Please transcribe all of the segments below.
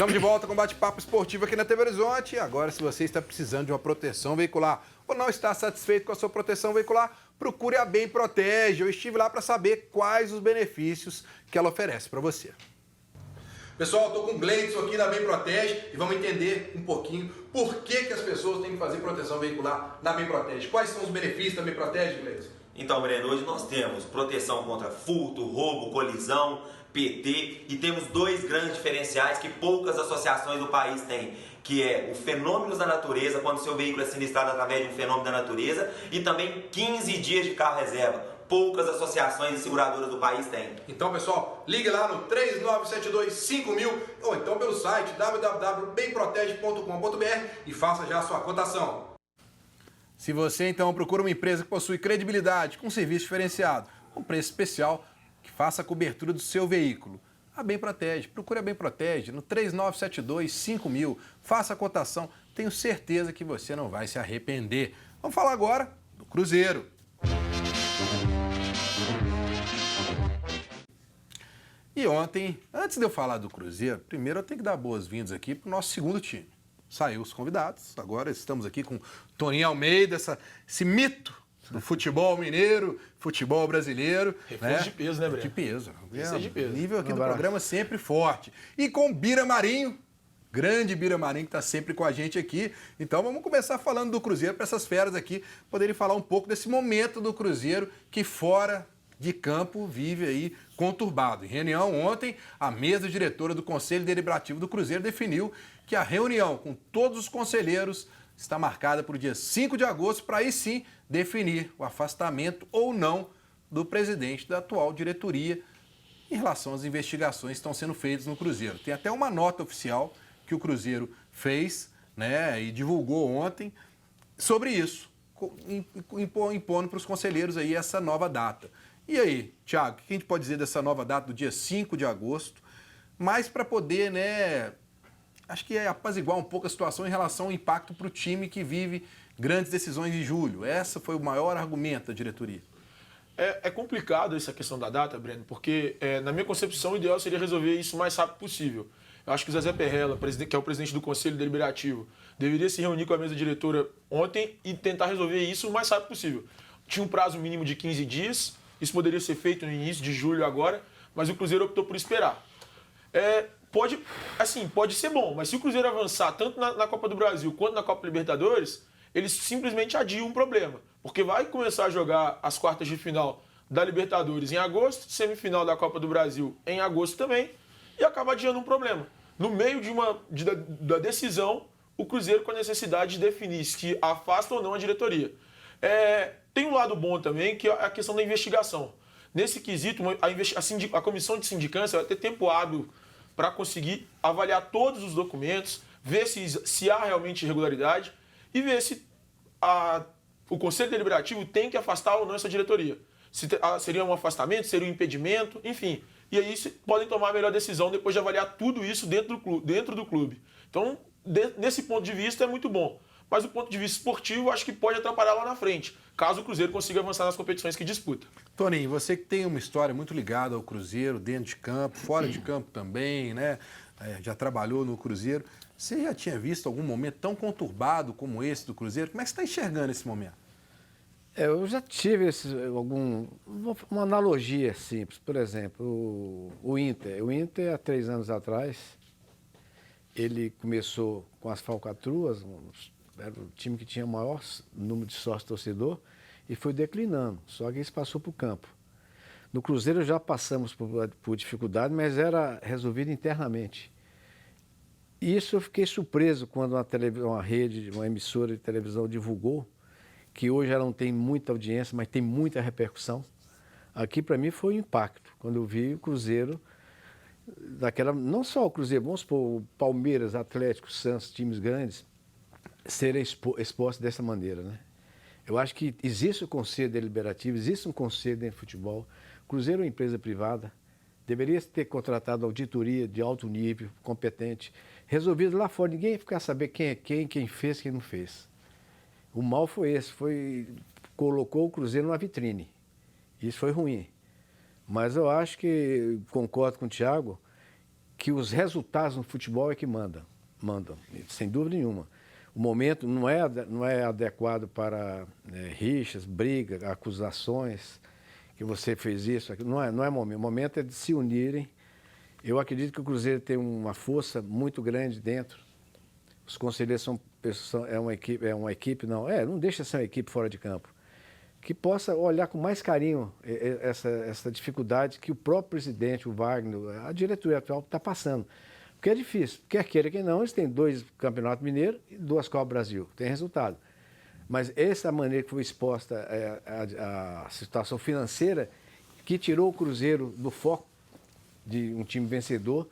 Estamos de volta com bate-papo esportivo aqui na TV Horizonte. Agora, se você está precisando de uma proteção veicular ou não está satisfeito com a sua proteção veicular, procure a Bem Protege. Eu estive lá para saber quais os benefícios que ela oferece para você. Pessoal, estou com o Gleidson aqui da Bem Protege e vamos entender um pouquinho por que as pessoas têm que fazer proteção veicular na Bem Protege. Quais são os benefícios da Bem Protege, Gleidson? Então, Breno, hoje nós temos proteção contra furto, roubo, colisão, PT e temos dois grandes diferenciais que poucas associações do país têm, que é o fenômenos da natureza, quando seu veículo é sinistrado através de um fenômeno da natureza, e também 15 dias de carro reserva. Poucas associações e seguradoras do país têm. Então, pessoal, ligue lá no 3972-5000 ou então pelo site www.bemprotege.com.br e faça já a sua cotação. Se você, então, procura uma empresa que possui credibilidade, com serviço diferenciado, com preço especial, que faça a cobertura do seu veículo, a Bem Protege. Procure a Bem Protege no 3972-5000. Faça a cotação. Tenho certeza que você não vai se arrepender. Vamos falar agora do Cruzeiro. E ontem, antes de eu falar do Cruzeiro, primeiro eu tenho que dar boas-vindas aqui para o nosso segundo time. Saiu os convidados, agora estamos aqui com Toninho Almeida, esse mito do futebol mineiro, futebol brasileiro. Reforço de peso, né, Breno? De peso. Isso é de peso. O nível aqui do programa sempre forte. E com Bira Marinho, grande Bira Marinho, que está sempre com a gente aqui. Então vamos começar falando do Cruzeiro, para essas feras aqui poderem falar um pouco desse momento do Cruzeiro que fora de campo vive aí conturbado. Em reunião ontem, a mesa diretora do Conselho Deliberativo do Cruzeiro definiu que a reunião com todos os conselheiros está marcada para o dia 5 de agosto, para aí sim definir o afastamento ou não do presidente da atual diretoria em relação às investigações que estão sendo feitas no Cruzeiro. Tem até uma nota oficial que o Cruzeiro fez, né, e divulgou ontem sobre isso, impondo para os conselheiros aí essa nova data. E aí, Thiago, o que a gente pode dizer dessa nova data do dia 5 de agosto? Mas para poder, né, acho que é apaziguar um pouco a situação em relação ao impacto para o time que vive grandes decisões em julho. Esse foi o maior argumento da diretoria. É complicado essa questão da data, Breno, porque na minha concepção o ideal seria resolver isso o mais rápido possível. Eu acho que o Zezé Perrella, que é o presidente do Conselho Deliberativo, deveria se reunir com a mesa diretora ontem e tentar resolver isso o mais rápido possível. Tinha um prazo mínimo de 15 dias, isso poderia ser feito no início de julho agora, mas o Cruzeiro optou por esperar. Pode ser bom, mas se o Cruzeiro avançar tanto na Copa do Brasil quanto na Copa Libertadores, eles simplesmente adiam um problema. Porque vai começar a jogar as quartas de final da Libertadores em agosto, semifinal da Copa do Brasil em agosto também, e acaba adiando um problema. No meio da decisão, o Cruzeiro com a necessidade de definir se afasta ou não a diretoria. Tem um lado bom também, que é a questão da investigação. Nesse quesito, a comissão de sindicância vai ter tempo hábil para conseguir avaliar todos os documentos, ver se há realmente irregularidade e ver se o Conselho Deliberativo tem que afastar ou não essa diretoria. Seria um afastamento, seria um impedimento, enfim. E aí podem tomar a melhor decisão depois de avaliar tudo isso dentro do clube. Então, nesse ponto de vista, é muito bom. Mas do ponto de vista esportivo, acho que pode atrapalhar lá na frente, caso o Cruzeiro consiga avançar nas competições que disputa. Toninho, você que tem uma história muito ligada ao Cruzeiro, dentro de campo, fora de campo também, né? Já trabalhou no Cruzeiro. Você já tinha visto algum momento tão conturbado como esse do Cruzeiro? Como é que você está enxergando esse momento? Eu já tive uma analogia simples. Por exemplo, o Inter. O Inter, há 3 anos atrás, ele começou com as falcatruas, era o time que tinha o maior número de sócio-torcedor, e foi declinando, só que isso passou para o campo. No Cruzeiro já passamos por dificuldade, mas era resolvido internamente. E isso eu fiquei surpreso quando uma emissora de televisão divulgou, que hoje ela não tem muita audiência, mas tem muita repercussão. Aqui, para mim, foi um impacto, quando eu vi o Cruzeiro, não só o Cruzeiro, vamos supor, o Palmeiras, Atlético, Santos, times grandes, serem expostos dessa maneira, né? Eu acho que existe o Conselho Deliberativo, existe um conselho dentro do futebol. O Cruzeiro é uma empresa privada, deveria ter contratado auditoria de alto nível, competente, resolvido lá fora, ninguém ia ficar saber quem é quem fez, quem não fez. O mal foi esse, colocou o Cruzeiro numa vitrine. Isso foi ruim. Mas eu acho que, concordo com o Thiago, que os resultados no futebol é que mandam, sem dúvida nenhuma. O momento não é adequado para rixas, brigas, acusações, que você fez isso, aquilo. Não é momento. O momento é de se unirem. Eu acredito que o Cruzeiro tem uma força muito grande dentro. Os conselheiros não deixa de ser uma equipe fora de campo, que possa olhar com mais carinho essa dificuldade que o próprio presidente, o Wagner, a diretoria atual está passando. Porque é difícil. Quer queira que não, eles têm 2 campeonatos mineiros e 2 Copas Brasil. Tem resultado. Mas essa maneira que foi exposta a situação financeira que tirou o Cruzeiro do foco de um time vencedor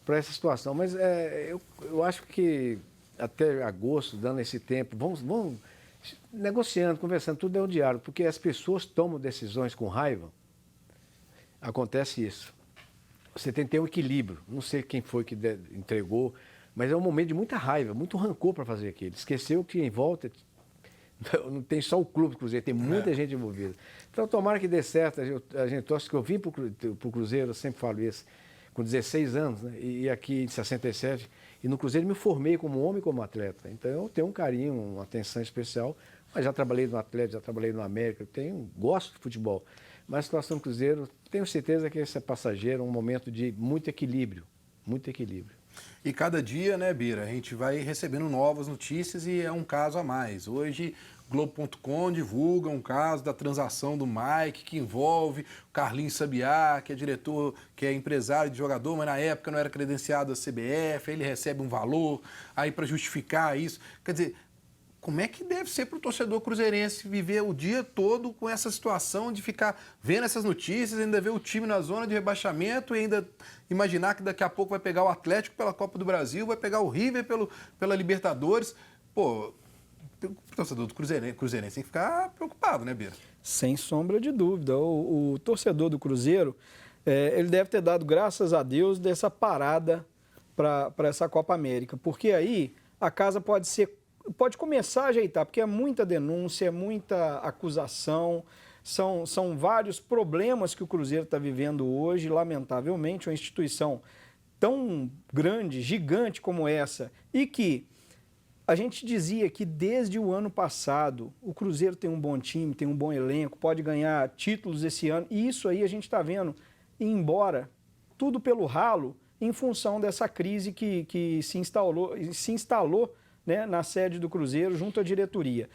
para essa situação. Mas eu acho que até agosto, dando esse tempo, vamos negociando, conversando, tudo é o diálogo, porque as pessoas tomam decisões com raiva, acontece isso. Você tem que ter um equilíbrio, não sei quem foi que entregou, mas é um momento de muita raiva, muito rancor para fazer aquilo. Esqueceu que em volta não tem só o clube do Cruzeiro, tem muita gente envolvida. Então, tomara que dê certo, a gente torce que eu vim para o Cruzeiro, eu sempre falo isso, com 16 anos, né? E aqui em 67, e no Cruzeiro me formei como homem e como atleta. Então eu tenho um carinho, uma atenção especial, mas já trabalhei no Atlético, já trabalhei no América, gosto de futebol. Mas a situação do Cruzeiro, tenho certeza que esse é passageiro, um momento de muito equilíbrio, muito equilíbrio. E cada dia, né, Bira, a gente vai recebendo novas notícias e é um caso a mais. Hoje, Globo.com divulga um caso da transação do Mike, que envolve o Carlinhos Sabiá, que é diretor, que é empresário de jogador, mas na época não era credenciado à CBF, aí ele recebe um valor, aí para justificar isso. Quer dizer, como é que deve ser para o torcedor cruzeirense viver o dia todo com essa situação de ficar vendo essas notícias, ainda ver o time na zona de rebaixamento e ainda imaginar que daqui a pouco vai pegar o Atlético pela Copa do Brasil, vai pegar o River pela Libertadores. Pô, o torcedor do cruzeirense tem que ficar preocupado, né, Bira? Sem sombra de dúvida. O torcedor do Cruzeiro, ele deve ter dado graças a Deus dessa parada para essa Copa América, porque aí a casa pode começar a ajeitar, porque é muita denúncia, é muita acusação, são vários problemas que o Cruzeiro está vivendo hoje, lamentavelmente, uma instituição tão grande, gigante como essa, e que a gente dizia que desde o ano passado o Cruzeiro tem um bom time, tem um bom elenco, pode ganhar títulos esse ano, e isso aí a gente está vendo ir embora, tudo pelo ralo, em função dessa crise que se instalou né, na sede do Cruzeiro, junto à diretoria.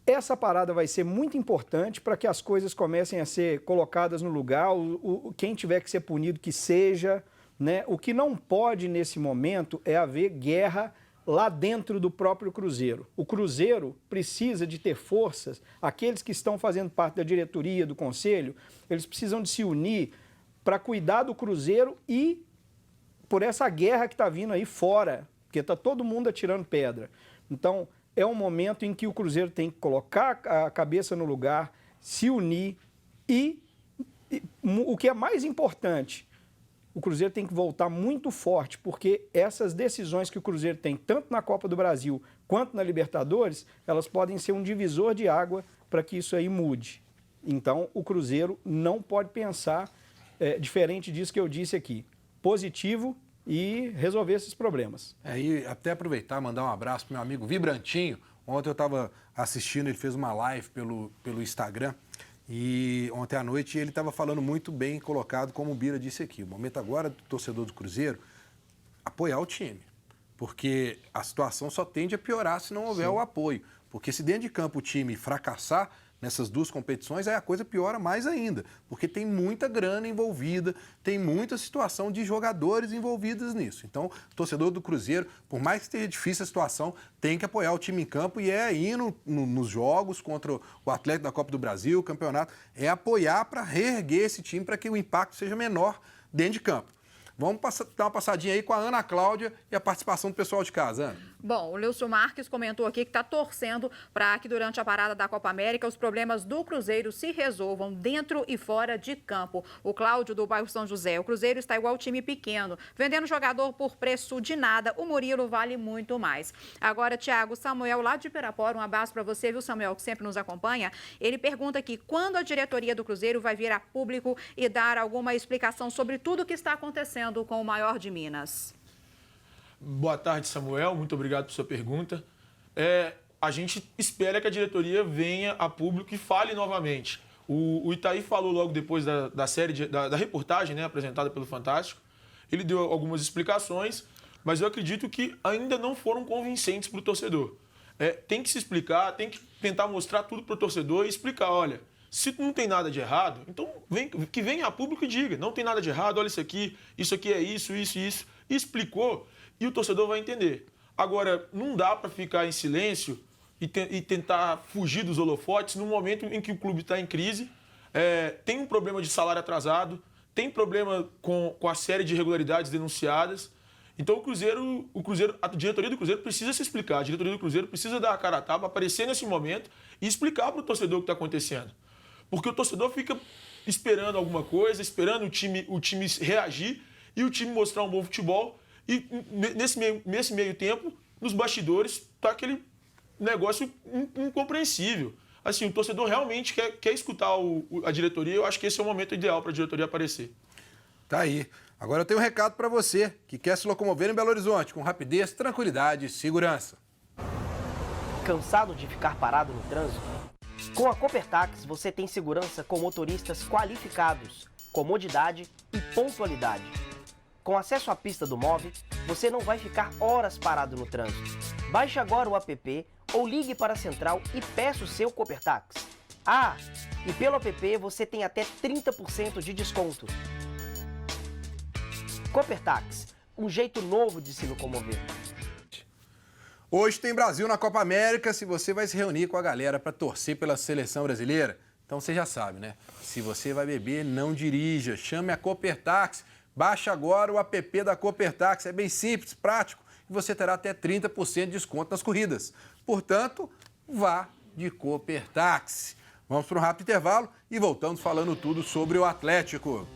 Essa parada vai ser muito importante para que as coisas comecem a ser colocadas no lugar, quem tiver que ser punido, que seja. Né? O que não pode, nesse momento, é haver guerra lá dentro do próprio Cruzeiro. O Cruzeiro precisa de ter forças, aqueles que estão fazendo parte da diretoria, do conselho, eles precisam de se unir para cuidar do Cruzeiro e por essa guerra que está vindo aí fora, porque está todo mundo atirando pedra. Então, é um momento em que o Cruzeiro tem que colocar a cabeça no lugar, se unir e o que é mais importante, o Cruzeiro tem que voltar muito forte, porque essas decisões que o Cruzeiro tem, tanto na Copa do Brasil quanto na Libertadores, elas podem ser um divisor de água para que isso aí mude. Então, o Cruzeiro não pode pensar diferente disso que eu disse aqui. Positivo e resolver esses problemas. E até aproveitar, mandar um abraço para meu amigo Vibrantinho. Ontem eu estava assistindo, ele fez uma live pelo Instagram e ontem à noite ele estava falando muito bem colocado, como o Bira disse aqui. O momento agora do torcedor do Cruzeiro apoiar o time, porque a situação só tende a piorar se não houver o apoio. Porque se dentro de campo o time fracassar nessas 2 competições, aí a coisa piora mais ainda, porque tem muita grana envolvida, tem muita situação de jogadores envolvidos nisso. Então, o torcedor do Cruzeiro, por mais que esteja difícil a situação, tem que apoiar o time em campo e é ir nos jogos contra o Atlético da Copa do Brasil, o campeonato, é apoiar para reerguer esse time para que o impacto seja menor dentro de campo. Vamos dar uma passadinha aí com a Ana Cláudia e a participação do pessoal de casa, Ana. Bom, o Lúcio Marques comentou aqui que está torcendo para que durante a parada da Copa América os problemas do Cruzeiro se resolvam dentro e fora de campo. O Cláudio do bairro São José, o Cruzeiro está igual time pequeno, vendendo jogador por preço de nada, o Murilo vale muito mais. Agora, Thiago, Samuel lá de Pirapora, um abraço para você, viu, Samuel, que sempre nos acompanha. Ele pergunta aqui, quando a diretoria do Cruzeiro vai vir a público e dar alguma explicação sobre tudo o que está acontecendo com o maior de Minas? Boa tarde, Samuel. Muito obrigado por sua pergunta. A gente espera que a diretoria venha a público e fale novamente. O Itaí falou logo depois da série, da reportagem, né, apresentada pelo Fantástico. Ele deu algumas explicações, mas eu acredito que ainda não foram convincentes para o torcedor. Tem que se explicar, tem que tentar mostrar tudo para o torcedor e explicar, olha, se não tem nada de errado, então que venha a público e diga, não tem nada de errado, olha isso aqui é isso. E explicou. E o torcedor vai entender. Agora, não dá para ficar em silêncio e tentar fugir dos holofotes no momento em que o clube está em crise, tem um problema de salário atrasado, tem problema com a série de irregularidades denunciadas. Então, a diretoria do Cruzeiro precisa se explicar, a diretoria do Cruzeiro precisa dar a cara a tapa, aparecer nesse momento e explicar para o torcedor o que está acontecendo. Porque o torcedor fica esperando alguma coisa, esperando o time reagir e o time mostrar um bom futebol. E nesse meio tempo, nos bastidores, está aquele negócio incompreensível. Assim, o torcedor realmente quer escutar a diretoria. Eu acho que esse é o momento ideal para a diretoria aparecer. Tá aí. Agora eu tenho um recado para você que quer se locomover em Belo Horizonte com rapidez, tranquilidade e segurança. Cansado de ficar parado no trânsito? Com a Copertax, você tem segurança com motoristas qualificados, comodidade e pontualidade. Com acesso à pista do MOVE, você não vai ficar horas parado no trânsito. Baixe agora o app ou ligue para a central e peça o seu Copertax. Ah, e pelo app você tem até 30% de desconto. Copertax, um jeito novo de se locomover. Hoje tem Brasil na Copa América, se você vai se reunir com a galera para torcer pela seleção brasileira. Então você já sabe, né? Se você vai beber, não dirija. Chame a Copertax. Baixe agora o app da Copertax, é bem simples, prático, e você terá até 30% de desconto nas corridas. Portanto, vá de Copertax. Vamos para um rápido intervalo e voltamos falando tudo sobre o Atlético.